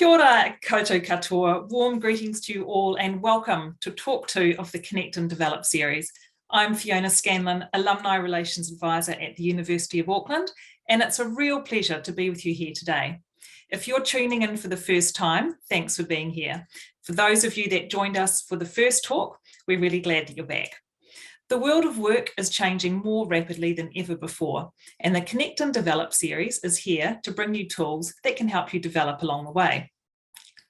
Kia ora, koutou katoa. Warm greetings to you all and welcome to Talk 2 of the Connect and Develop series. I'm Fiona Scanlon, Alumni Relations Advisor at the University of Auckland, and it's a real pleasure to be with you here today. If you're tuning in for the first time, thanks for being here. For those of you that joined us for the first talk, we're really glad that you're back. The world of work is changing more rapidly than ever before, and the Connect and Develop series is here to bring you tools that can help you develop along the way.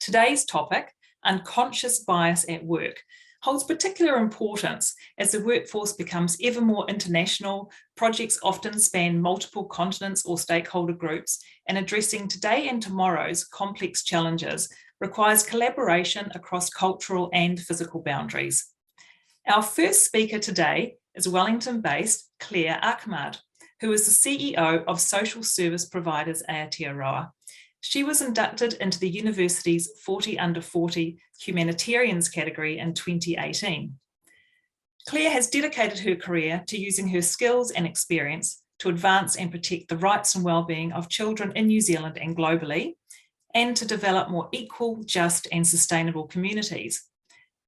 Today's topic, unconscious bias at work, holds particular importance as the workforce becomes ever more international. Projects often span multiple continents or stakeholder groups, and addressing today and tomorrow's complex challenges requires collaboration across cultural and physical boundaries. Our first speaker today is Wellington-based Claire Achmad, who is the CEO of social service providers Aotearoa. She was inducted into the university's 40 under 40 humanitarians category in 2018. Claire has dedicated her career to using her skills and experience to advance and protect the rights and well-being of children in New Zealand and globally, and to develop more equal, just and sustainable communities.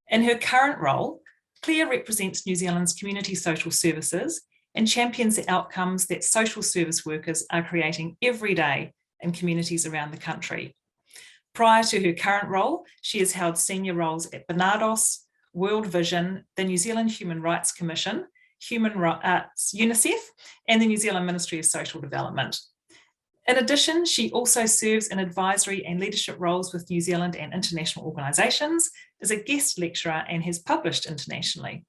In her current role, Claire represents New Zealand's community social services and champions the outcomes that social service workers are creating every day in communities around the country. Prior to her current role, she has held senior roles at Barnados, World Vision, the New Zealand Human Rights Commission, UNICEF, and the New Zealand Ministry of Social Development. In addition, she also serves in advisory and leadership roles with New Zealand and international organisations, is a guest lecturer, and has published internationally.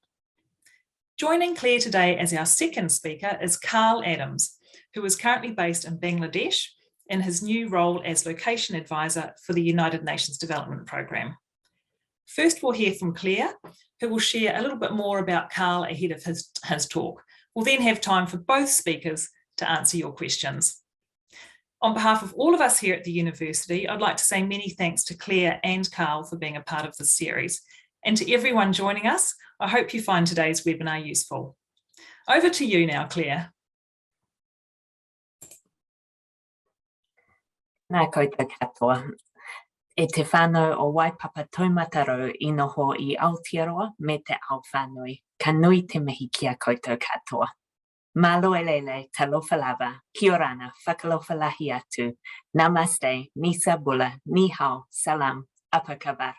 Joining Claire today as our second speaker is Carl Adams, who is currently based in Bangladesh in his new role as location advisor for the United Nations Development Programme. First, we'll hear from Claire, who will share a little bit more about Carl ahead of his talk. We'll then have time for both speakers to answer your questions. On behalf of all of us here at the university, I'd like to say many thanks to Claire and Carl for being a part of this series. And to everyone joining us, I hope you find today's webinar useful. Over to you now, Claire. Nā koutou katoa. E te whānau o Waipapa taumatarau I noho I Aotearoa me te ao whānui. Ka nui te mihi kia koutou katoa. Malo elele, talofa lava, kia orana, whakalofa lahi atu, namaste, nisa bula, ni hao, salam, apa kabar.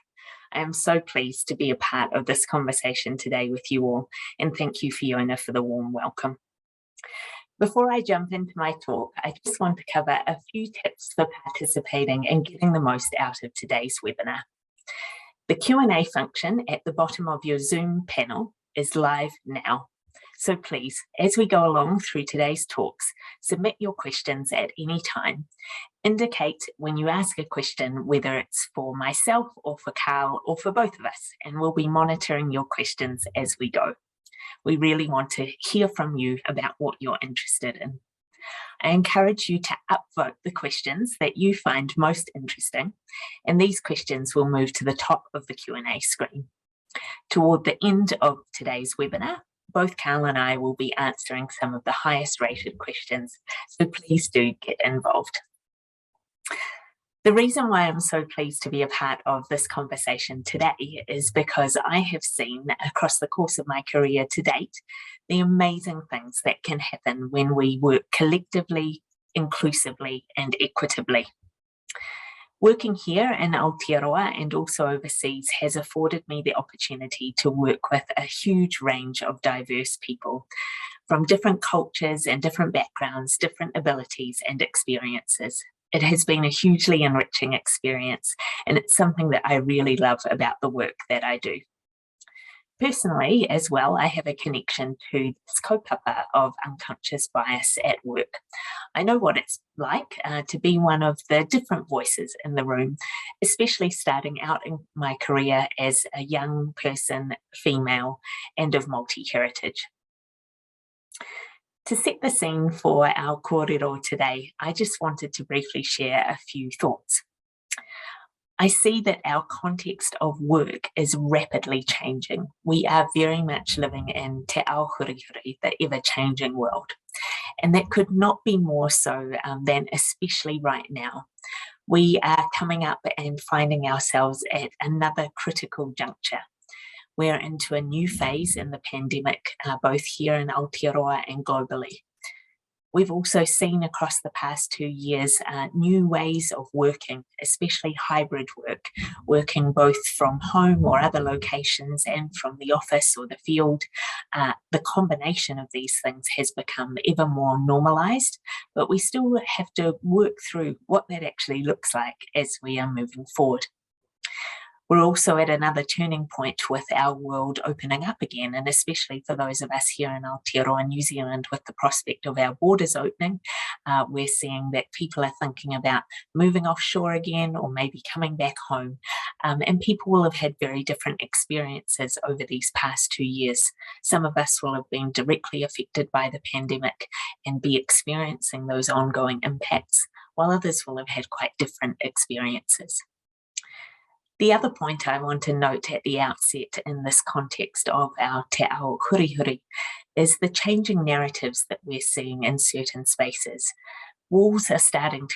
I am so pleased to be a part of this conversation today with you all, and thank you, Fiona, for the warm welcome. Before I jump into my talk, I just want to cover a few tips for participating and getting the most out of today's webinar. The Q&A function at the bottom of your Zoom panel is live now. So please, as we go along through today's talks, submit your questions at any time. Indicate when you ask a question, whether it's for myself or for Carl or for both of us, and we'll be monitoring your questions as we go. We really want to hear from you about what you're interested in. I encourage you to upvote the questions that you find most interesting, and these questions will move to the top of the Q&A screen. Toward the end of today's webinar, both Carl and I will be answering some of the highest rated questions, so please do get involved. The reason why I'm so pleased to be a part of this conversation today is because I have seen across the course of my career to date the amazing things that can happen when we work collectively, inclusively, and equitably. Working here in Aotearoa and also overseas has afforded me the opportunity to work with a huge range of diverse people from different cultures and different backgrounds, different abilities and experiences. It has been a hugely enriching experience, and it's something that I really love about the work that I do. Personally, as well, I have a connection to this kaupapa of unconscious bias at work. I know what it's like to be one of the different voices in the room, especially starting out in my career as a young person, female, and of multi-heritage. To set the scene for our kōrero today, I just wanted to briefly share a few thoughts. I see that our context of work is rapidly changing. We are very much living in te ao hurihuri, the ever-changing world. And that could not be more so than especially right now, We are coming up and finding ourselves at another critical juncture. We're into a new phase in the pandemic, both here in Aotearoa and globally. We've also seen across the past 2 years new ways of working, especially hybrid work, working both from home or other locations and from the office or the field. The combination of these things has become ever more normalised, but we still have to work through what that actually looks like as we are moving forward. We're also at another turning point with our world opening up again, and especially for those of us here in Aotearoa, New Zealand, with the prospect of our borders opening, we're seeing that people are thinking about moving offshore again or maybe coming back home. And people will have had very different experiences over these past 2 years. Some of us will have been directly affected by the pandemic and be experiencing those ongoing impacts, while others will have had quite different experiences. The other point I want to note at the outset in this context of our te ao hurihuri is the changing narratives that we're seeing in certain spaces. Walls are starting to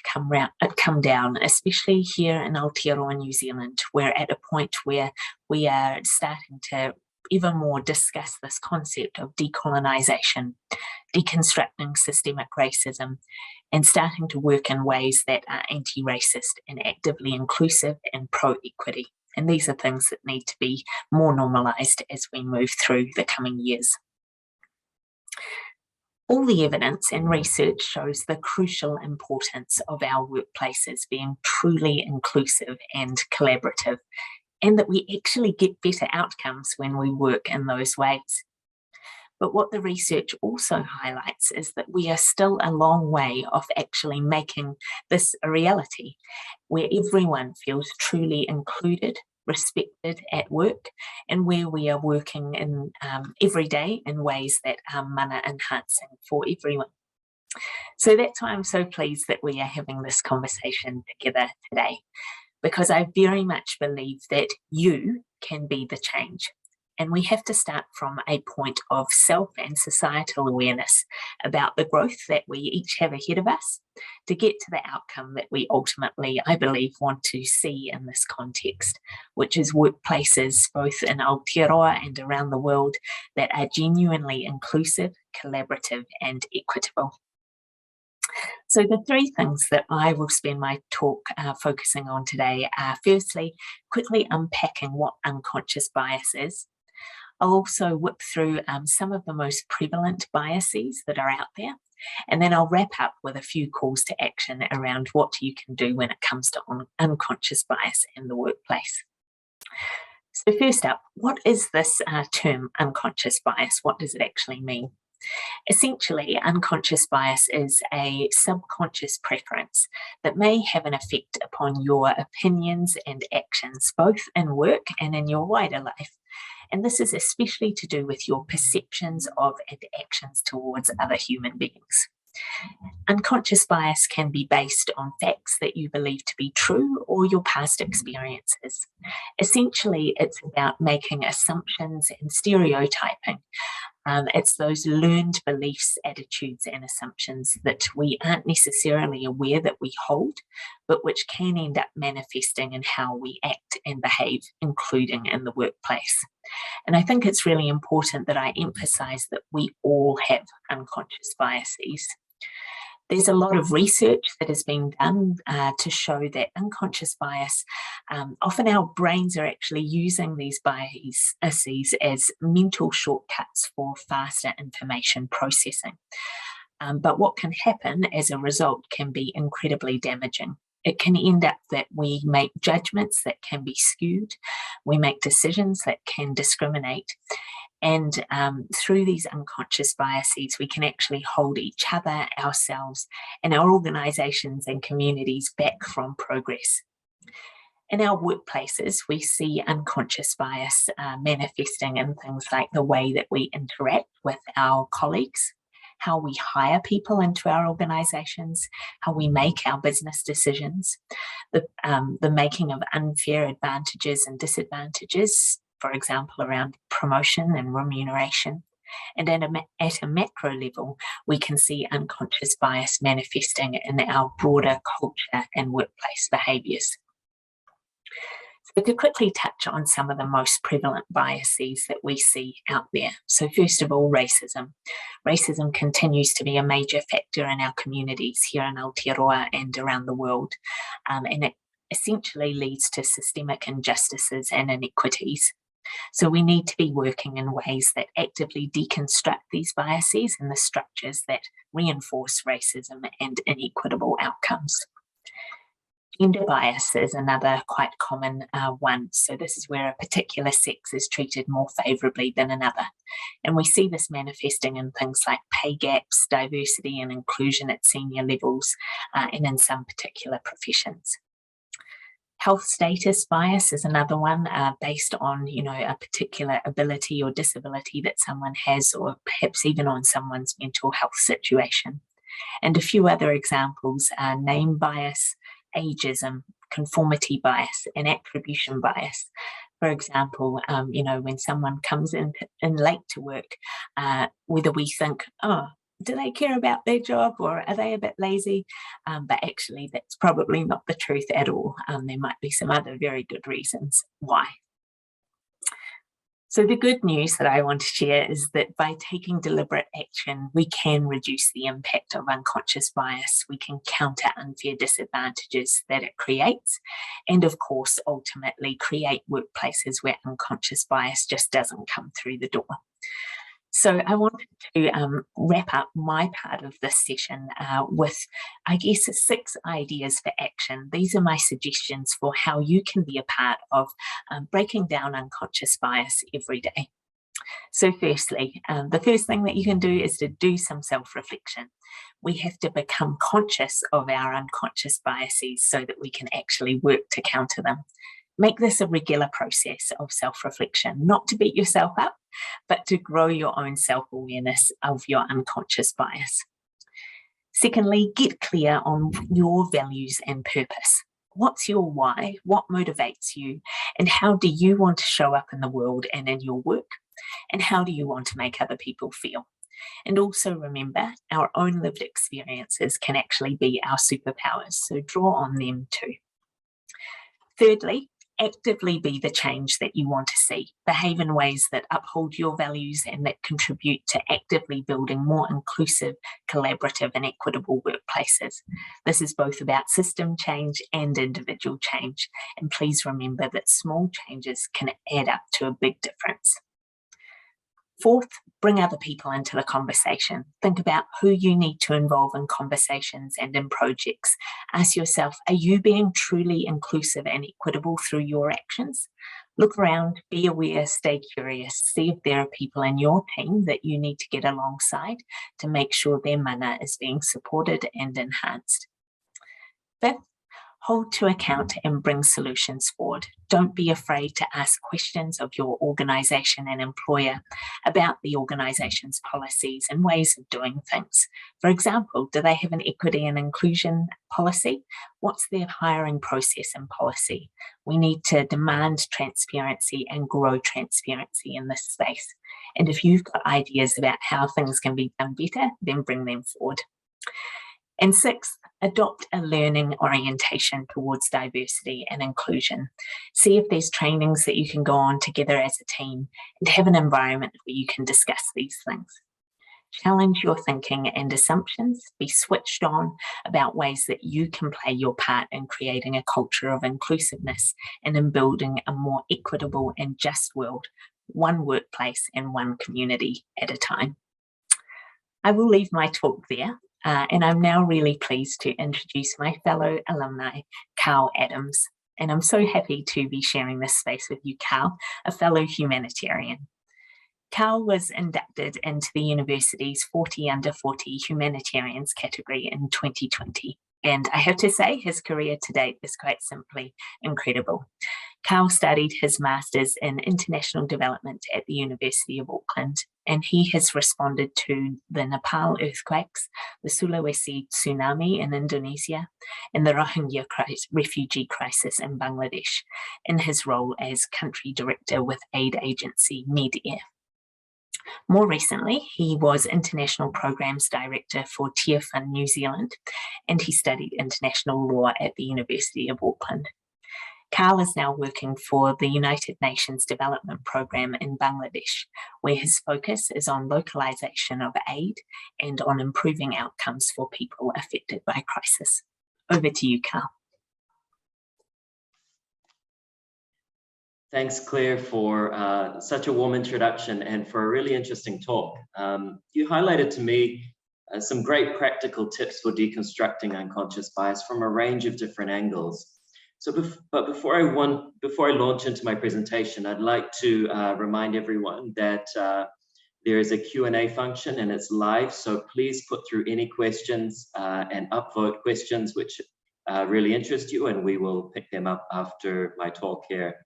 come down, especially here in Aotearoa, New Zealand. We're at a point where we are starting to even more discuss this concept of decolonisation, deconstructing systemic racism, and starting to work in ways that are anti-racist and actively inclusive and pro-equity. And these are things that need to be more normalised as we move through the coming years. All the evidence and research shows the crucial importance of our workplaces being truly inclusive and collaborative, and that we actually get better outcomes when we work in those ways. But what the research also highlights is that we are still a long way off actually making this a reality, where everyone feels truly included, respected at work, and where we are working in every day in ways that are mana enhancing for everyone. So that's why I'm so pleased that we are having this conversation together today, because I very much believe that you can be the change. And we have to start from a point of self and societal awareness about the growth that we each have ahead of us to get to the outcome that we ultimately, I believe, want to see in this context, which is workplaces both in Aotearoa and around the world that are genuinely inclusive, collaborative, and equitable. So the three things that I will spend my talk focusing on today are, firstly, quickly unpacking what unconscious bias is. I'll also whip through some of the most prevalent biases that are out there, and then I'll wrap up with a few calls to action around what you can do when it comes to unconscious bias in the workplace. So first up, what is this term unconscious bias? What does it actually mean? Essentially, unconscious bias is a subconscious preference that may have an effect upon your opinions and actions, both in work and in your wider life. And this is especially to do with your perceptions of and actions towards other human beings. Unconscious bias can be based on facts that you believe to be true or your past experiences. Essentially, it's about making assumptions and stereotyping. It's those learned beliefs, attitudes, and assumptions that we aren't necessarily aware that we hold, but which can end up manifesting in how we act and behave, including in the workplace. And I think it's really important that I emphasize that we all have unconscious biases. There's a lot of research that has been done to show that unconscious bias, often our brains are actually using these biases as mental shortcuts for faster information processing. But what can happen as a result can be incredibly damaging. It can end up that we make judgments that can be skewed, we make decisions that can discriminate, and through these unconscious biases, we can actually hold each other, ourselves, and our organisations and communities back from progress. In our workplaces, we see unconscious bias manifesting in things like the way that we interact with our colleagues, how we hire people into our organisations, how we make our business decisions, the making of unfair advantages and disadvantages, for example, around promotion and remuneration, And at a macro level, we can see unconscious bias manifesting in our broader culture and workplace behaviours. So to quickly touch on some of the most prevalent biases that we see out there. So first of all, racism. Racism continues to be a major factor in our communities here in Aotearoa and around the world. And it essentially leads to systemic injustices and inequities. So we need to be working in ways that actively deconstruct these biases and the structures that reinforce racism and inequitable outcomes. Gender bias is another quite common one. So this is where a particular sex is treated more favourably than another. And we see this manifesting in things like pay gaps, diversity and inclusion at senior levels, and in some particular professions. Health status bias is another one based on, a particular ability or disability that someone has, or perhaps even on someone's mental health situation. And a few other examples are name bias, ageism, conformity bias, and attribution bias. For example, when someone comes in late to work, whether we think, oh, do they care about their job or are they a bit lazy? But actually, that's probably not the truth at all. There might be some other very good reasons why. So the good news that I want to share is that by taking deliberate action, we can reduce the impact of unconscious bias. We can counter unfair disadvantages that it creates, and of course, ultimately create workplaces where unconscious bias just doesn't come through the door. So I wanted to wrap up my part of this session with, 6 ideas for action. These are my suggestions for how you can be a part of breaking down unconscious bias every day. So firstly, the first thing that you can do is to do some self-reflection. We have to become conscious of our unconscious biases so that we can actually work to counter them. Make this a regular process of self-reflection, not to beat yourself up, but to grow your own self-awareness of your unconscious bias. Secondly, get clear on your values and purpose. What's your why? What motivates you? And how do you want to show up in the world and in your work? And how do you want to make other people feel? And also remember, our own lived experiences can actually be our superpowers, so draw on them too. Thirdly, actively be the change that you want to see. Behave in ways that uphold your values and that contribute to actively building more inclusive, collaborative and equitable workplaces. This is both about system change and individual change. And please remember that small changes can add up to a big difference. Fourth, bring other people into the conversation. Think about who you need to involve in conversations and in projects. Ask yourself, are you being truly inclusive and equitable through your actions? Look around, be aware, stay curious, see if there are people in your team that you need to get alongside to make sure their mana is being supported and enhanced. Fifth, hold to account and bring solutions forward. Don't be afraid to ask questions of your organisation and employer about the organisation's policies and ways of doing things. For example, do they have an equity and inclusion policy? What's their hiring process and policy? We need to demand transparency and grow transparency in this space. And if you've got ideas about how things can be done better, then bring them forward. And sixth, adopt a learning orientation towards diversity and inclusion. See if there's trainings that you can go on together as a team and have an environment where you can discuss these things. Challenge your thinking and assumptions, be switched on about ways that you can play your part in creating a culture of inclusiveness and in building a more equitable and just world, one workplace and one community at a time. I will leave my talk there. And I'm now really pleased to introduce my fellow alumni, Carl Adams. And I'm so happy to be sharing this space with you, Carl, a fellow humanitarian. Carl was inducted into the university's 40 under 40 humanitarians category in 2020. And I have to say his career to date is quite simply incredible. Carl studied his Masters in International Development at the University of Auckland, and he has responded to the Nepal earthquakes, the Sulawesi tsunami in Indonesia, and the Rohingya refugee crisis in Bangladesh in his role as country director with aid agency Med-Air. More recently, he was International Programs Director for Tier Fund New Zealand, and he studied international law at the University of Auckland. Carl is now working for the United Nations Development Programme in Bangladesh, where his focus is on localisation of aid and on improving outcomes for people affected by crisis. Over to you, Carl. Thanks, Claire, for such a warm introduction and for a really interesting talk. You highlighted to me some great practical tips for deconstructing unconscious bias from a range of different angles. So, before I launch into my presentation, I'd like to remind everyone that there is a Q&A function and it's live. So please put through any questions and upvote questions which really interest you, and we will pick them up after my talk here.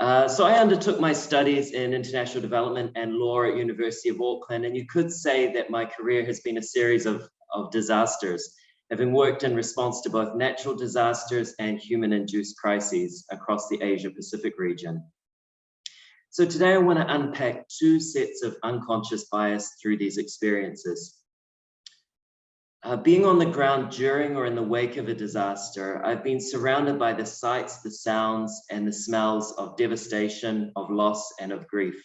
So I undertook my studies in international development and law at University of Auckland, and you could say that my career has been a series of disasters, having worked in response to both natural disasters and human-induced crises across the Asia-Pacific region. So today I want to unpack two sets of unconscious bias through these experiences. Being on the ground during or in the wake of a disaster, I've been surrounded by the sights, the sounds, and the smells of devastation, of loss, and of grief.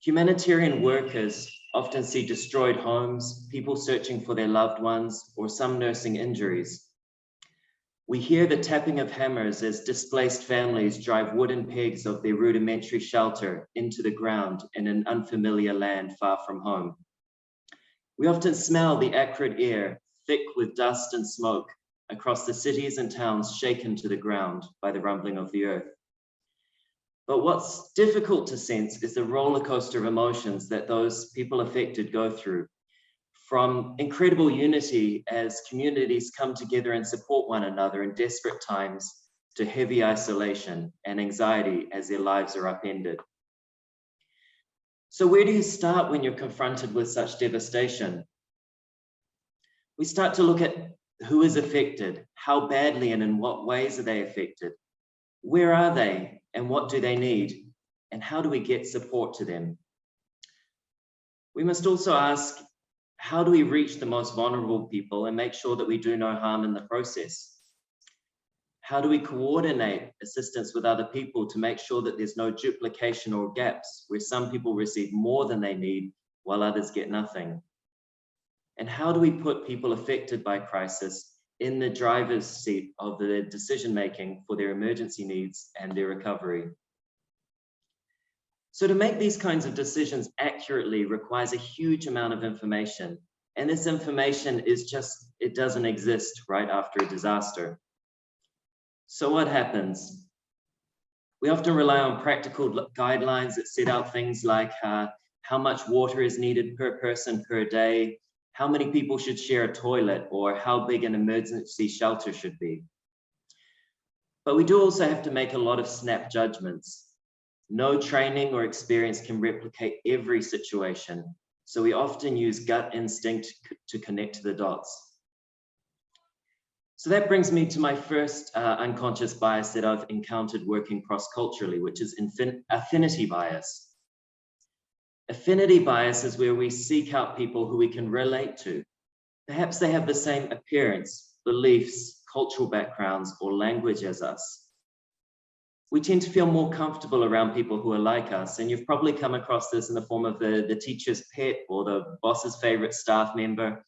Humanitarian workers often see destroyed homes, people searching for their loved ones, or some nursing injuries. We hear the tapping of hammers as displaced families drive wooden pegs of their rudimentary shelter into the ground in an unfamiliar land far from home. We often smell the acrid air, thick with dust and smoke, across the cities and towns shaken to the ground by the rumbling of the earth. But what's difficult to sense is the roller coaster of emotions that those people affected go through, from incredible unity as communities come together and support one another in desperate times, to heavy isolation and anxiety as their lives are upended. So where do you start when you're confronted with such devastation? We start to look at who is affected, how badly and in what ways are they affected, where are they and what do they need, and how do we get support to them? We must also ask, how do we reach the most vulnerable people and make sure that we do no harm in the process? How do we coordinate assistance with other people to make sure that there's no duplication or gaps where some people receive more than they need while others get nothing? And how do we put people affected by crisis in the driver's seat of the decision-making for their emergency needs and their recovery? So to make these kinds of decisions accurately requires a huge amount of information. And this information is just, it doesn't exist right after a disaster. So what happens? We often rely on practical guidelines that set out things like how much water is needed per person per day, how many people should share a toilet, or how big an emergency shelter should be. But we do also have to make a lot of snap judgments. No training or experience can replicate every situation, so we often use gut instinct to connect the dots. So that brings me to my first unconscious bias that I've encountered working cross-culturally, which is affinity bias. Affinity bias is where we seek out people who we can relate to. Perhaps they have the same appearance, beliefs, cultural backgrounds, or language as us. We tend to feel more comfortable around people who are like us, and you've probably come across this in the form of the teacher's pet or the boss's favorite staff member.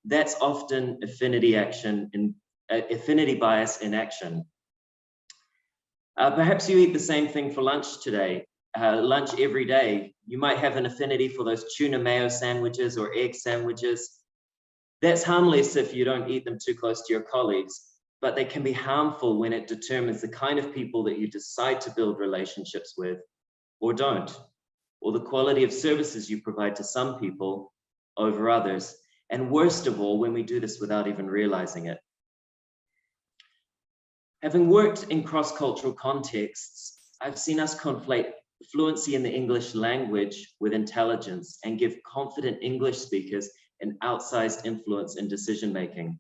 That's often affinity bias in action. Perhaps you eat the same thing for lunch today, lunch every day. You might have an affinity for those tuna mayo sandwiches or egg sandwiches. That's harmless if you don't eat them too close to your colleagues, but they can be harmful when it determines the kind of people that you decide to build relationships with or don't, or the quality of services you provide to some people over others. And worst of all, when we do this without even realizing it. Having worked in cross-cultural contexts, I've seen us conflate fluency in the English language with intelligence and give confident English speakers an outsized influence in decision-making.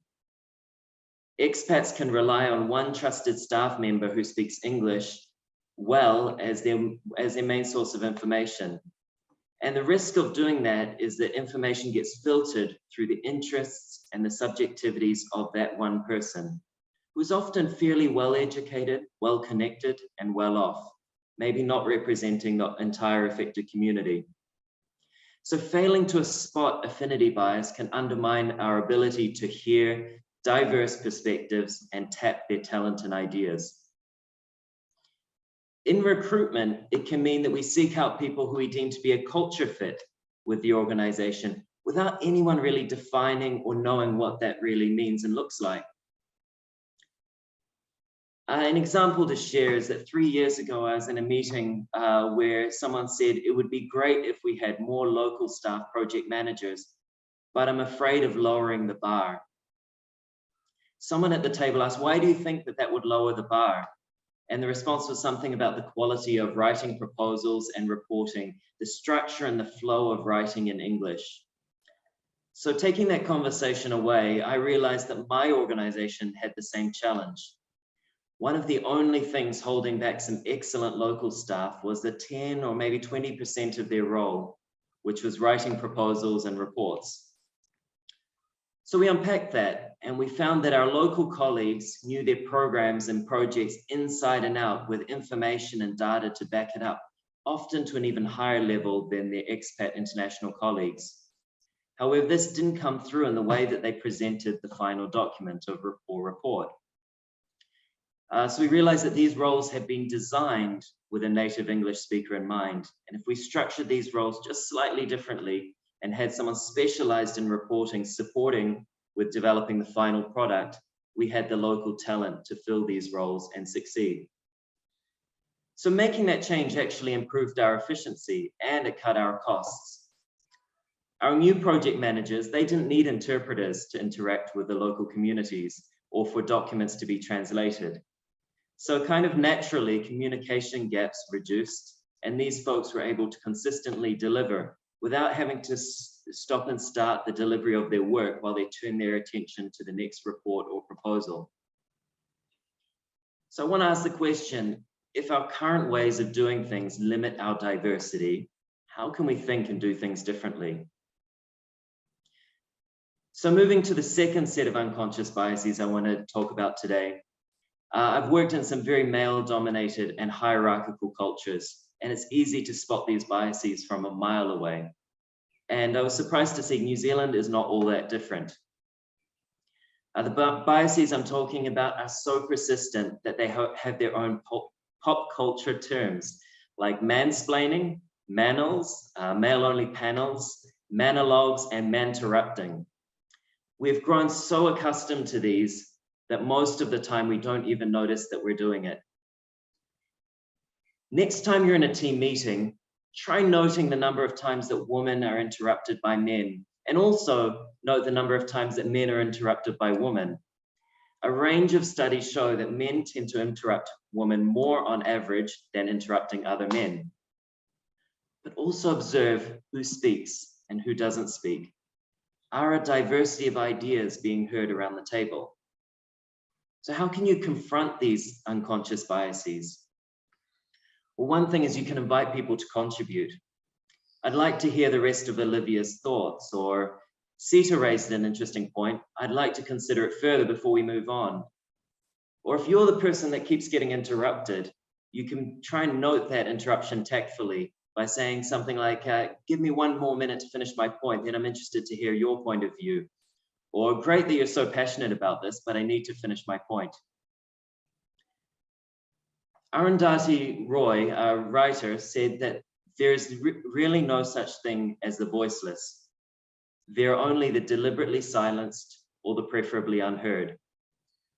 Expats can rely on one trusted staff member who speaks English well as their main source of information, And the risk of doing that is that information gets filtered through the interests and the subjectivities of that one person, who's often fairly well-educated, well-connected, and well-off, maybe not representing the entire affected community. So failing to spot affinity bias can undermine our ability to hear diverse perspectives and tap their talent and ideas. In recruitment, it can mean that we seek out people who we deem to be a culture fit with the organization without anyone really defining or knowing what that really means and looks like. An example to share is that 3 years ago, I was in a meeting where someone said it would be great if we had more local staff project managers, but I'm afraid of lowering the bar. Someone at the table asked, why do you think that that would lower the bar? And the response was something about the quality of writing proposals and reporting, the structure and the flow of writing in English. So taking that conversation away, I realized that my organization had the same challenge. One of the only things holding back some excellent local staff was the 10 or maybe 20% of their role, which was writing proposals and reports. So we unpacked that and we found that our local colleagues knew their programs and projects inside and out with information and data to back it up, often to an even higher level than their expat international colleagues. However, this didn't come through in the way that they presented the final document or report. So we realized that these roles had been designed with a native English speaker in mind. And if we structured these roles just slightly differently and had someone specialized in reporting, supporting with developing the final product, we had the local talent to fill these roles and succeed. So making that change actually improved our efficiency and it cut our costs. Our new project managers, they didn't need interpreters to interact with the local communities or for documents to be translated. So kind of naturally, communication gaps reduced, and these folks were able to consistently deliver without having to stop and start the delivery of their work while they turn their attention to the next report or proposal. So I want to ask the question, if our current ways of doing things limit our diversity, how can we think and do things differently? So moving to the second set of unconscious biases I want to talk about today. I've worked in some very male-dominated and hierarchical cultures, and it's easy to spot these biases from a mile away. And I was surprised to see New Zealand is not all that different. The biases I'm talking about are so persistent that they have their own pop culture terms, like mansplaining, manels, male-only panels, manologues, and manterrupting. We've grown so accustomed to these that most of the time we don't even notice that we're doing it. Next time you're in a team meeting, try noting the number of times that women are interrupted by men, and also note the number of times that men are interrupted by women. A range of studies show that men tend to interrupt women more on average than interrupting other men. But also observe who speaks and who doesn't speak. Are a diversity of ideas being heard around the table? So how can you confront these unconscious biases? Well, one thing is you can invite people to contribute. I'd like to hear the rest of Olivia's thoughts, or Sita raised an interesting point. I'd like to consider it further before we move on. Or if you're the person that keeps getting interrupted, you can try and note that interruption tactfully by saying something like, give me 1 more minute to finish my point, then I'm interested to hear your point of view. Or great that you're so passionate about this, but I need to finish my point. Arundhati Roy, a writer, said that there is really no such thing as the voiceless. There are only the deliberately silenced or the preferably unheard.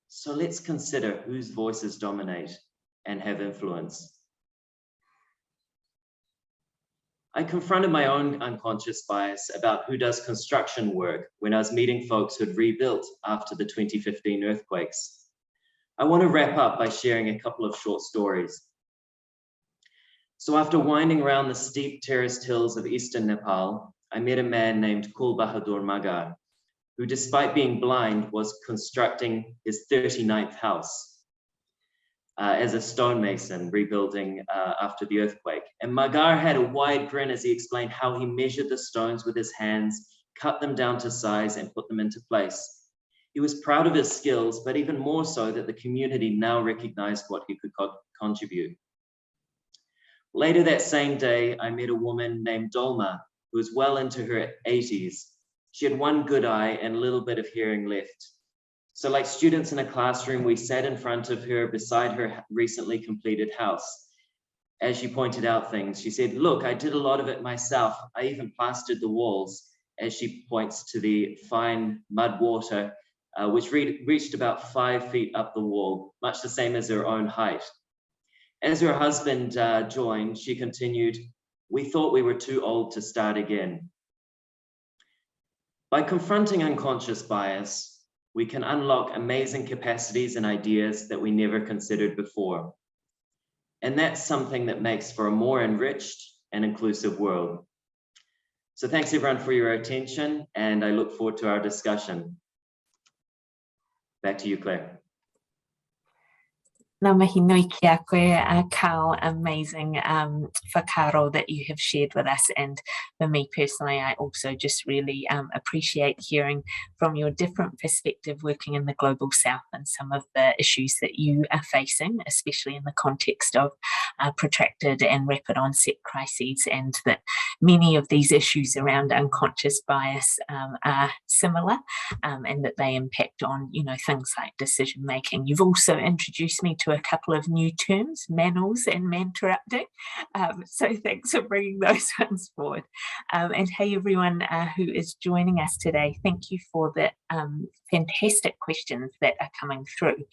So let's consider whose voices dominate and have influence. I confronted my own unconscious bias about who does construction work when I was meeting folks who had rebuilt after the 2015 earthquakes. I want to wrap up by sharing a couple of short stories. So after winding around the steep terraced hills of eastern Nepal, I met a man named Kul Bahadur Magar, who despite being blind was constructing his 39th house. as a stonemason rebuilding after the earthquake. And Magar had a wide grin as he explained how he measured the stones with his hands, cut them down to size, and put them into place. He was proud of his skills, but even more so that the community now recognized what he could contribute. Later that same day, I met a woman named Dolma, who was well into her 80s. She had one good eye and a little bit of hearing left. So like students in a classroom, we sat in front of her beside her recently completed house. As she pointed out things, she said, "Look, I did a lot of it myself. I even plastered the walls," as she points to the fine mud water, which reached about 5 feet up the wall, much the same as her own height. As her husband joined, she continued, "We thought we were too old to start again." By confronting unconscious bias, we can unlock amazing capacities and ideas that we never considered before. And that's something that makes for a more enriched and inclusive world. So thanks everyone for your attention, and I look forward to our discussion. Back to you, Claire. Nā mihi nui ki a koe, Carl, amazing whakaro that you have shared with us. And for me personally, I also just really appreciate hearing from your different perspective working in the Global South and some of the issues that you are facing, especially in the context of protracted and rapid onset crises, and that many of these issues around unconscious bias are similar, and that they impact on, things like decision making. You've also introduced me to a couple of new terms, manels and manterrupting. So thanks for bringing those ones forward. And hey, everyone who is joining us today, thank you for the fantastic questions that are coming through.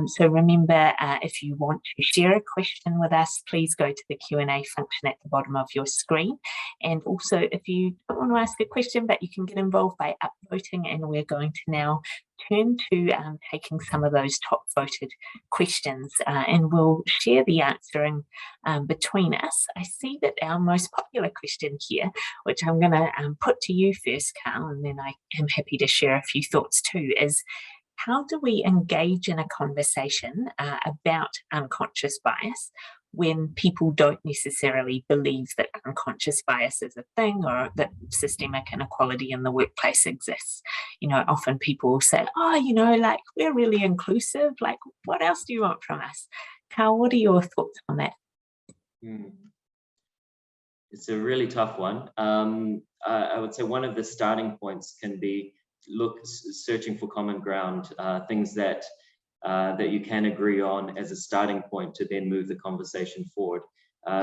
So remember, if you want to share a question with us, please go to the Q&A function at the bottom of your screen. And also, if you don't want to ask a question, but you can get involved by upvoting, and we're going to now turn to taking some of those top voted questions, and we'll share the answering between us. I see that our most popular question here, which I'm going to put to you first, Carl, and then I am happy to share a few thoughts too, is how do we engage in a conversation about unconscious bias when people don't necessarily believe that unconscious bias is a thing, or that systemic inequality in the workplace exists? Often people will say, "Oh, we're really inclusive. Like, what else do you want from us?" Carl, what are your thoughts on that? It's a really tough one. I would say one of the starting points can be searching for common ground, things that you can agree on as a starting point to then move the conversation forward.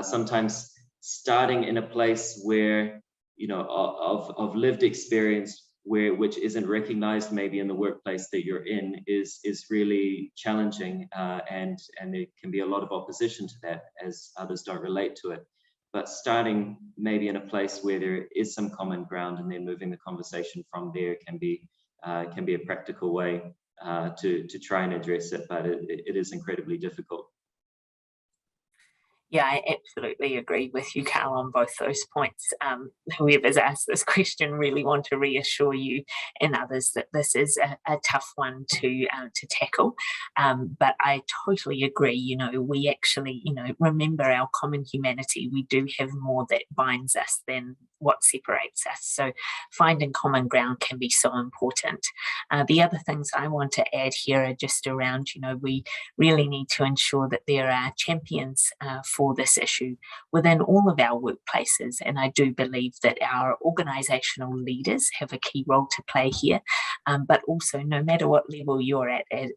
Sometimes starting in a place where, of lived experience, which isn't recognized maybe in the workplace that you're in, is really challenging, and there can be a lot of opposition to that as others don't relate to it. But starting maybe in a place where there is some common ground and then moving the conversation from there can be a practical way to try and address it, but it is incredibly difficult. Yeah, I absolutely agree with you, Carl, on both those points. Whoever's asked this question really want to reassure you and others that this is a tough one to tackle. But I totally agree. We actually, remember our common humanity. We do have more that binds us than what separates us. So finding common ground can be so important. The other things I want to add here are just around, we really need to ensure that there are champions for this issue within all of our workplaces. And I do believe that our organisational leaders have a key role to play here, but also no matter what level you're at in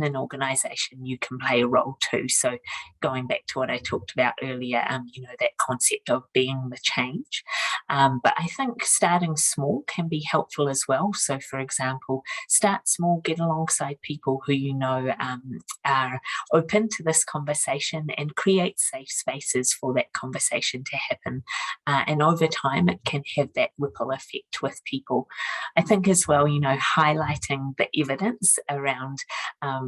an organisation, you can play a role too. So going back to what I talked about earlier, that concept of being the change. But I think starting small can be helpful as well. So for example, start small, get alongside people who are open to this conversation, and create safe spaces for that conversation to happen. And over time, it can have that ripple effect with people. I think as well, highlighting the evidence around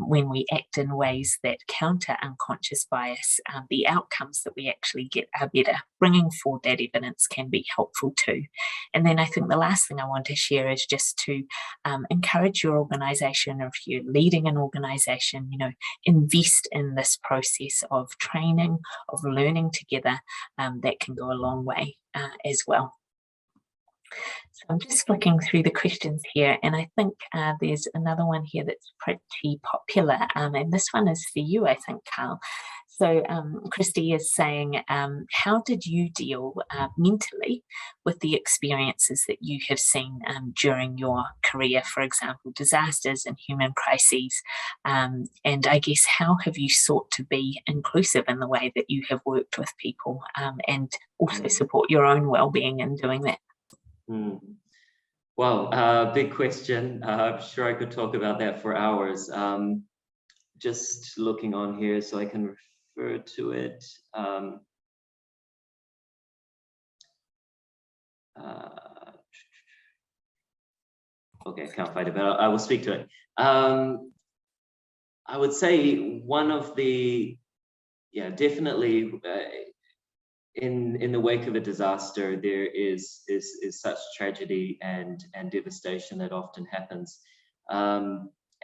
when we act in ways that counter unconscious bias, the outcomes that we actually get are better. Bringing forward that evidence can be helpful too. And then I think the last thing I want to share is just to encourage your organisation, or if you're leading an organisation, invest in this process of training, of learning together. That can go a long way as well. So I'm just looking through the questions here, and I think there's another one here that's pretty popular, and this one is for you, I think, Carl. So Christy is saying, how did you deal mentally with the experiences that you have seen during your career, for example, disasters and human crises? And I guess, how have you sought to be inclusive in the way that you have worked with people and also support your own well-being in doing that? Well, big question. I'm sure I could talk about that for hours. Just looking on here so I can refer to it. Okay, I can't find it, but I will speak to it. I would say one of the, definitely in the wake of a disaster, there is such tragedy and devastation that often happens.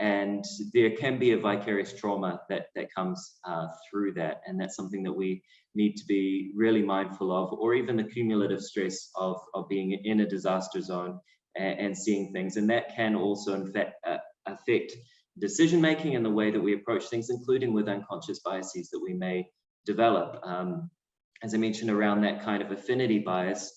And there can be a vicarious trauma that comes through that. And that's something that we need to be really mindful of, or even the cumulative stress of being in a disaster zone and seeing things. And that can also, in fact, affect decision-making and the way that we approach things, including with unconscious biases that we may develop. As I mentioned, around that kind of affinity bias,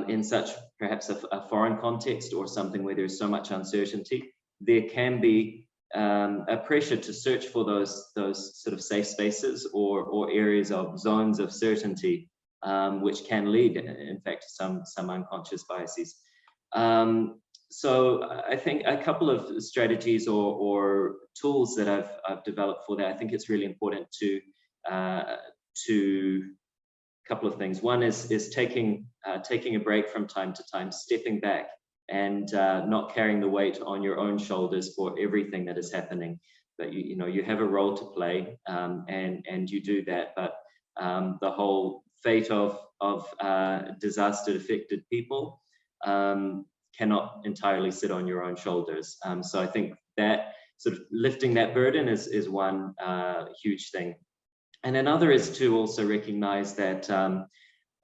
in such perhaps a foreign context or something where there's so much uncertainty, there can be a pressure to search for those sort of safe spaces or areas of zones of certainty, which can lead, in fact, to some unconscious biases. So I think a couple of strategies or tools that I've developed for that. I think it's really important to couple of things. One is taking a break from time to time, stepping back and not carrying the weight on your own shoulders for everything that is happening. But you have a role to play, and you do that. But the whole fate of disaster affected people cannot entirely sit on your own shoulders. So I think that sort of lifting that burden is one huge thing. And another is to also recognize that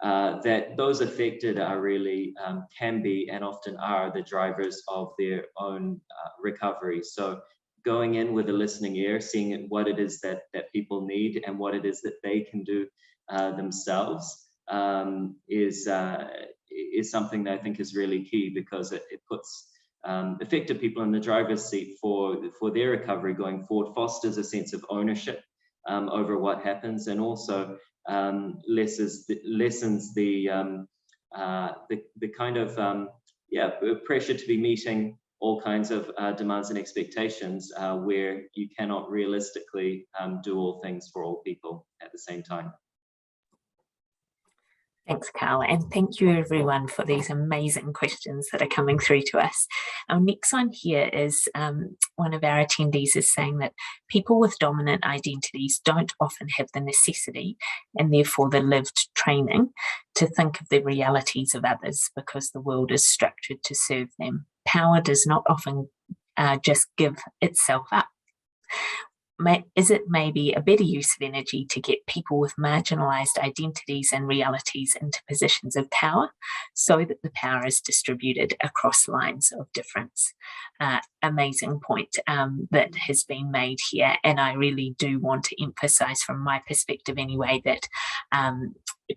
that those affected are really can be and often are the drivers of their own recovery. So going in with a listening ear, seeing what it is that people need and what it is that they can do themselves is something that I think is really key, because it puts affected people in the driver's seat for their recovery going forward, fosters a sense of ownership over what happens, and also lessens the kind of pressure to be meeting all kinds of demands and expectations where you cannot realistically do all things for all people at the same time. Thanks, Carl, and thank you everyone for these amazing questions that are coming through to us. Our next one here is one of our attendees is saying that people with dominant identities don't often have the necessity and therefore the lived training to think of the realities of others, because the world is structured to serve them. Power does not often just give itself up. Is it maybe a better use of energy to get people with marginalised identities and realities into positions of power so that the power is distributed across lines of difference? Amazing point that has been made here, and I really do want to emphasise from my perspective anyway that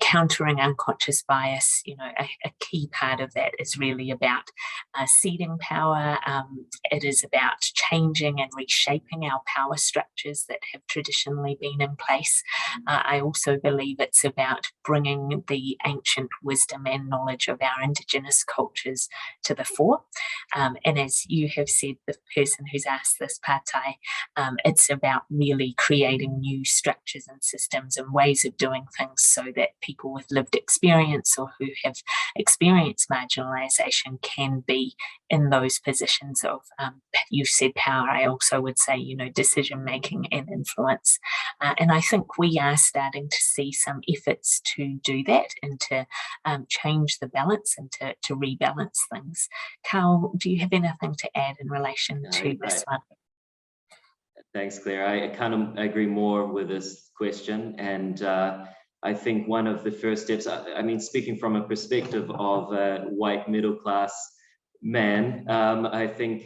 countering unconscious bias, a key part of that is really about ceding power. It is about changing and reshaping our power structures that have traditionally been in place. I also believe it's about bringing the ancient wisdom and knowledge of our Indigenous cultures to the fore. And as you have said, said, the person who's asked this pātai, it's about really creating new structures and systems and ways of doing things so that people with lived experience or who have experienced marginalisation can be in those positions of, you said power, I also would say, decision making and influence. And I think we are starting to see some efforts to do that and to change the balance and to rebalance things. Carl, do you have anything to add in relation to this one? Thanks, Claire. I can't agree more with this question. And I think one of the first steps, I mean, speaking from a perspective of a white middle-class man, I think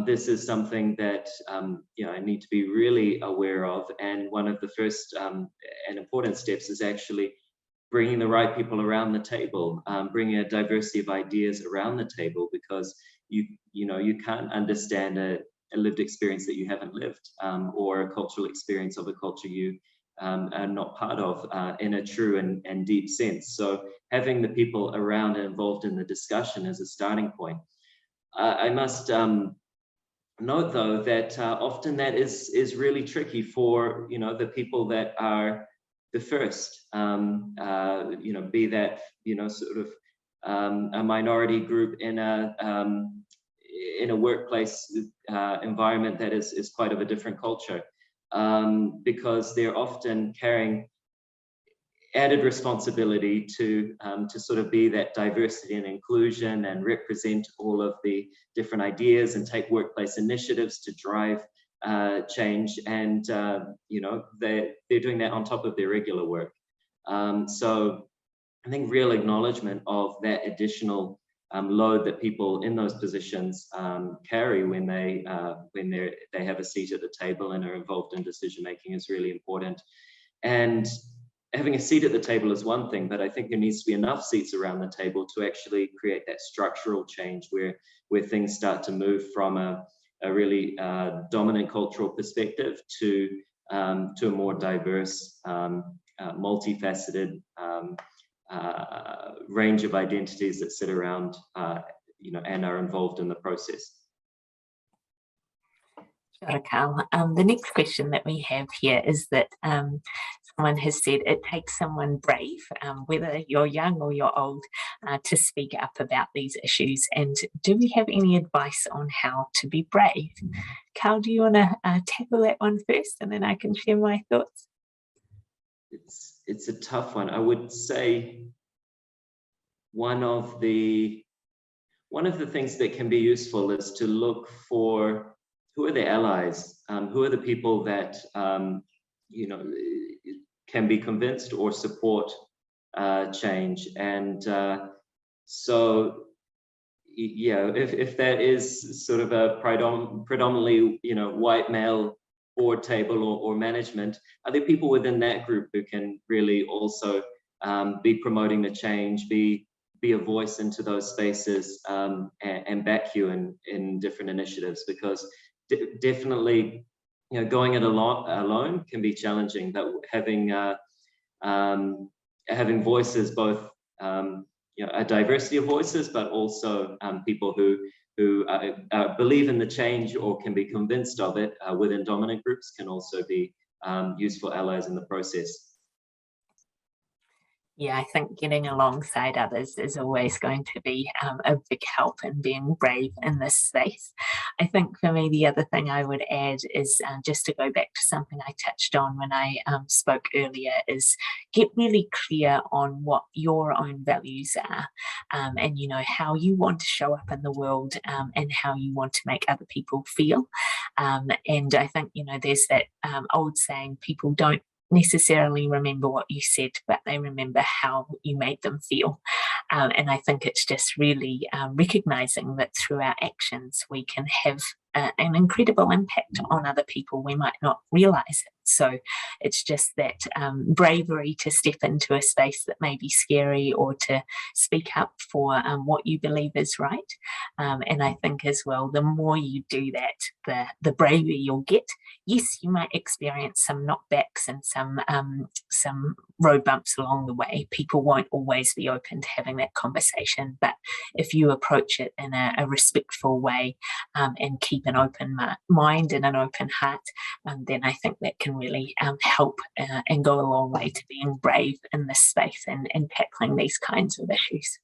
this is something that I need to be really aware of. And one of the first and important steps is actually bringing the right people around the table, bringing a diversity of ideas around the table, because you can't understand a lived experience that you haven't lived, or a cultural experience of a culture you are not part of in a true and deep sense. So having the people around and involved in the discussion is a starting point. I must note though that often that is really tricky for the people that are the first, be that sort of a minority group in a workplace environment that is quite of a different culture, because they're often carrying added responsibility to sort of be that diversity and inclusion and represent all of the different ideas and take workplace initiatives to drive change, and they're doing that on top of their regular work. So I think real acknowledgement of that additional load that people in those positions carry when they have a seat at the table and are involved in decision making is really important. And having a seat at the table is one thing, but I think there needs to be enough seats around the table to actually create that structural change where things start to move from a really dominant cultural perspective to a more diverse, multifaceted range of identities that sit around and are involved in the process. Sure, Carl. The next question that we have here is that someone has said it takes someone brave, whether you're young or you're old, to speak up about these issues. And do we have any advice on how to be brave? Carl, do you want to tackle that one first, and then I can share my thoughts? It's a tough one. I would say one of the things that can be useful is to look for who are the allies, who are the people that can be convinced or support change. And so if that is sort of a predominantly white male board table or management, are there people within that group who can really also be promoting the change, be a voice into those spaces, and back you in different initiatives? Because definitely going it alone can be challenging, but having voices, both a diversity of voices, but also people who believe in the change or can be convinced of it within dominant groups can also be useful allies in the process. Yeah, I think getting alongside others is always going to be a big help in being brave in this space. I think for me, the other thing I would add is just to go back to something I touched on when I spoke earlier, is get really clear on what your own values are, and how you want to show up in the world, and how you want to make other people feel. And I think there's that old saying, people don't necessarily remember what you said, but they remember how you made them feel. And I think it's just really recognizing that through our actions we can have an incredible impact on other people. We might not realize it, So it's just that bravery to step into a space that may be scary, or to speak up for what you believe is right. And I think as well, the more you do that, the braver you'll get. Yes, you might experience some knockbacks and some road bumps along the way. People won't always be open to having that conversation, but if you approach it in a respectful way and keep an open mind and an open heart, then I think that can really help and go a long way to being brave in this space and tackling these kinds of issues.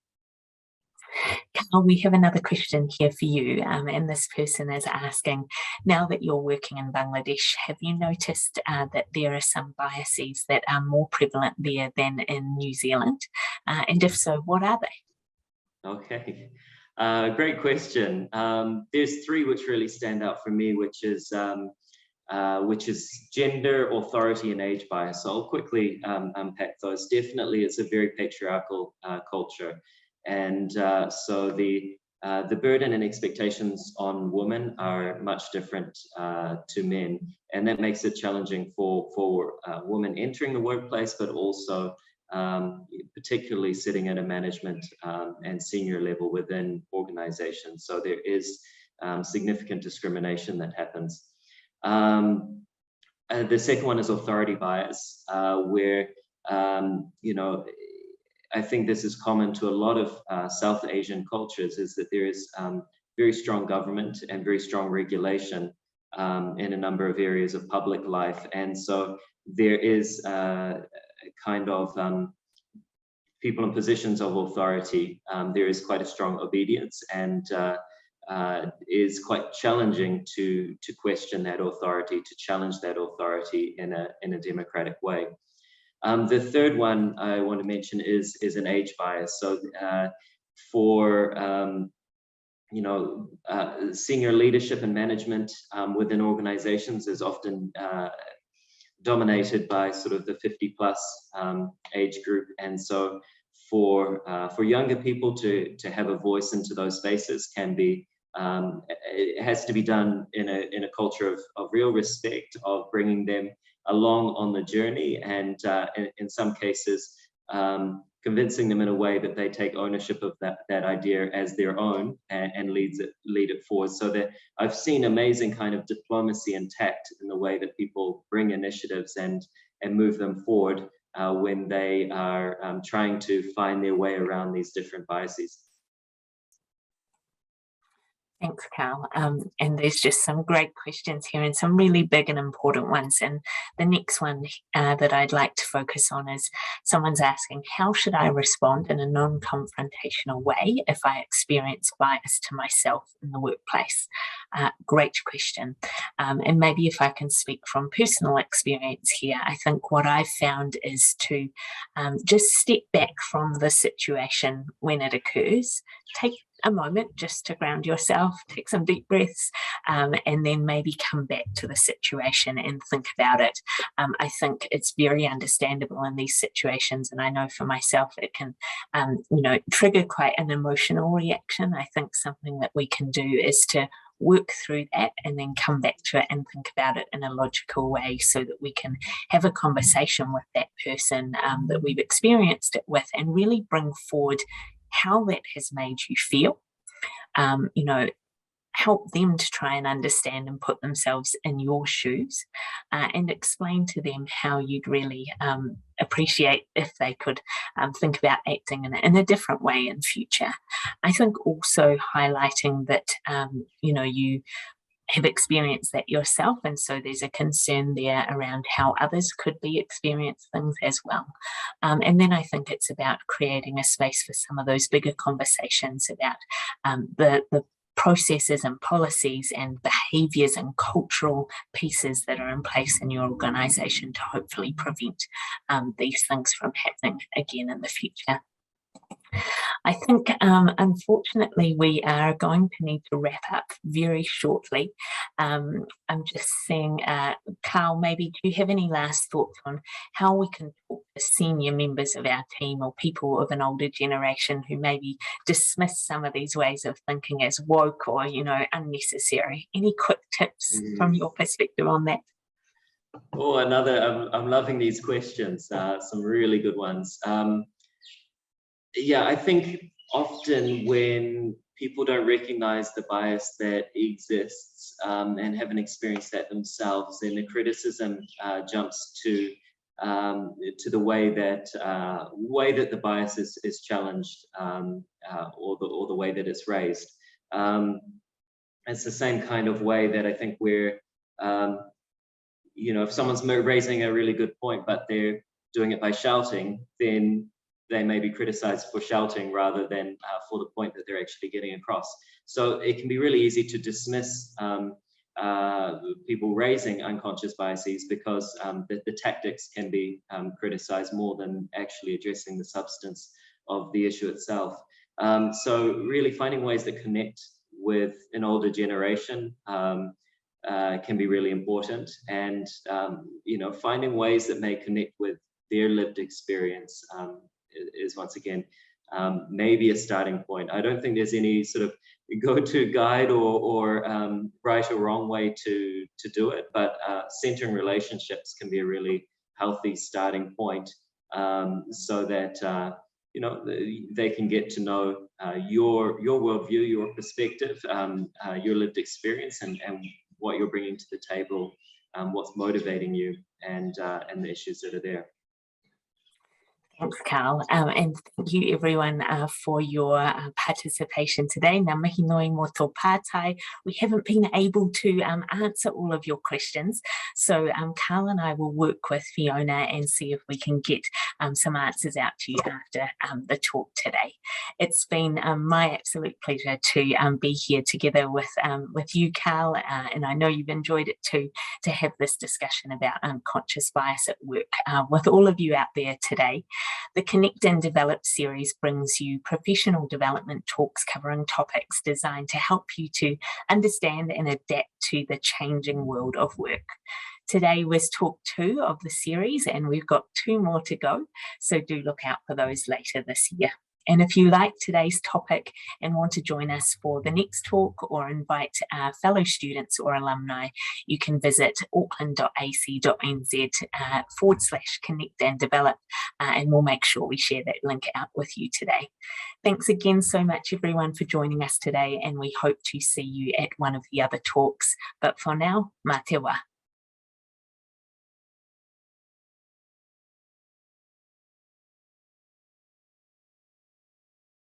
Carl, we have another question here for you, and this person is asking, now that you're working in Bangladesh, have you noticed that there are some biases that are more prevalent there than in New Zealand? And if so, what are they? Okay, great question. There's three which really stand out for me, which is gender, authority, and age bias. So I'll quickly unpack those. Definitely, it's a very patriarchal culture. And so the burden and expectations on women are much different to men, and that makes it challenging for women entering the workplace, but also particularly sitting at a management and senior level within organizations. So there is significant discrimination that happens. The second one is authority bias, where you know, I think this is common to a lot of South Asian cultures, is that there is very strong government and very strong regulation in a number of areas of public life. And so there is kind of people in positions of authority, there is quite a strong obedience, and is quite challenging to question that authority, to challenge that authority in a democratic way. The third one I want to mention is an age bias. So for you know, senior leadership and management within organizations is often dominated by sort of the 50+ age group, and so for younger people to have a voice into those spaces can be it has to be done in a culture of real respect, of bringing them along on the journey, and in some cases convincing them in a way that they take ownership of that idea as their own, and lead it forward. So that I've seen amazing kind of diplomacy and tact in the way that people bring initiatives and move them forward when they are trying to find their way around these different biases. Thanks, Carl. And there's just some great questions here, and some really big and important ones. And the next one that I'd like to focus on is someone's asking, how should I respond in a non-confrontational way if I experience bias to myself in the workplace? Great question. And maybe if I can speak from personal experience here, I think what I've found is to just step back from the situation when it occurs, take a moment just to ground yourself, take some deep breaths, and then maybe come back to the situation and think about it. I think it's very understandable in these situations, and I know for myself it can, you know, trigger quite an emotional reaction. I think something that we can do is to work through that and then come back to it and think about it in a logical way, so that we can have a conversation with that person that we've experienced it with, and really bring forward how that has made you feel. You know, help them to try and understand and put themselves in your shoes, and explain to them how you'd really appreciate if they could think about acting in a different way in future. I think also highlighting that, you know, you have experienced that yourself, and so there's a concern there around how others could be experiencing things as well. And then I think it's about creating a space for some of those bigger conversations about the processes and policies and behaviours and cultural pieces that are in place in your organisation to hopefully prevent these things from happening again in the future. I think, unfortunately, we are going to need to wrap up very shortly. I'm just seeing, Carl, maybe do you have any last thoughts on how we can talk to senior members of our team or people of an older generation who maybe dismiss some of these ways of thinking as woke or, you know, unnecessary? Any quick tips from your perspective on that? Oh, I'm loving these questions, some really good ones. Yeah, I think often when people don't recognize the bias that exists and haven't experienced that themselves, then the criticism jumps to the way that the bias is challenged or the way that it's raised. It's the same kind of way that I think we're if someone's raising a really good point, but they're doing it by shouting, then they may be criticized for shouting rather than for the point that they're actually getting across. So it can be really easy to dismiss people raising unconscious biases because the tactics can be criticized more than actually addressing the substance of the issue itself. So really finding ways that connect with an older generation can be really important, and finding ways that may connect with their lived experience is once again maybe a starting point. I don't think there's any sort of go-to guide or right or wrong way to do it, but centering relationships can be a really healthy starting point, so that they can get to know your worldview, your perspective, your lived experience, and what you're bringing to the table, what's motivating you, and the issues that are there. Thanks, Carl, and thank you everyone for your participation today. Ngā mihi nui mō tō pātai. We haven't been able to answer all of your questions, so Carl and I will work with Fiona and see if we can get some answers out to you after the talk today. It's been my absolute pleasure to be here together with you, Carl, and I know you've enjoyed it too, to have this discussion about unconscious bias at work with all of you out there today. The Connect and Develop series brings you professional development talks covering topics designed to help you to understand and adapt to the changing world of work. Today was talk 2 of the series, and we've got 2 more to go, so do look out for those later this year. And if you like today's topic and want to join us for the next talk or invite fellow students or alumni, you can visit auckland.ac.nz/connect and develop, and we'll make sure we share that link out with you today. Thanks again so much everyone for joining us today, and we hope to see you at one of the other talks. But for now, mā te wā.